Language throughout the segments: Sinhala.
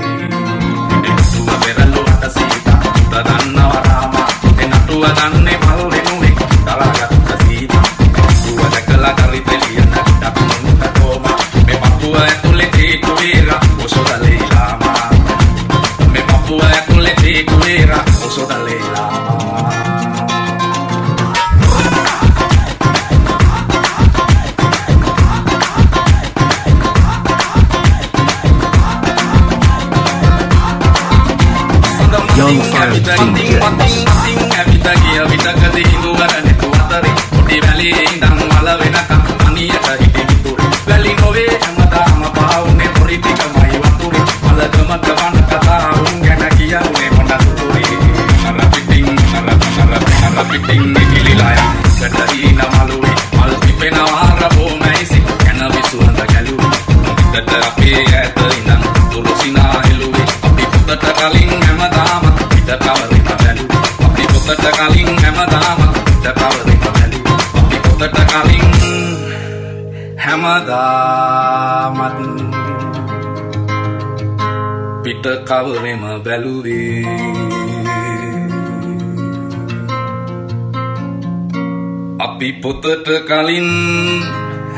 එනටුව පෙරළුවට සීතා පුත දන්නව රාමා එනටුව දන්නේ මල් වෙනුවෙක් දලාගත්ත සීතා එනටුව දැකලා කරිතෙලිය නැට්ටක් මුන්ට කොමා මේ පපුව ඇතුලේ තීතු වීරා ඔසොදලේ ලාමා මේ පපුව ඇතුලේ තීතු වීරා ඔසොදලේ ලාමා Young Fire DJ. ඇවිත ගිය විතකදී හිඳුවරනේ තුවතරේ කොටි වැලියේ ඉඳන් මල වෙනකම් අනියට හිටි විතුරේ වැලි නොවේ හැමදාම පාවුනේ පොරි ටිකමයි වතුරේ මලකමක වන කතා උන් ගැන කියන්නේ මොනතුරේ නර පිටින් නිලිලාය ගැටදී නමලුවේ මල් පිපෙනවා රබෝමයිසි කන විසුවඳ ගැලුවේ දත අපේ ඇත ඉඳන් දුරුසිනා හෙළුවේ අපි පුතට කලින් හැමදාම පිට කවරේ බැලුවේ අපි පුතට කලින් හැමදාම පිට කවරේ බැලුවේ අපි පුතට කලින් හැමදාමත් පිට කවරේම බැලුවේ අපි පුතට කලින්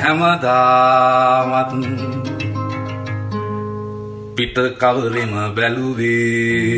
හැමදාමත් පිට කවරේම බැලුවේ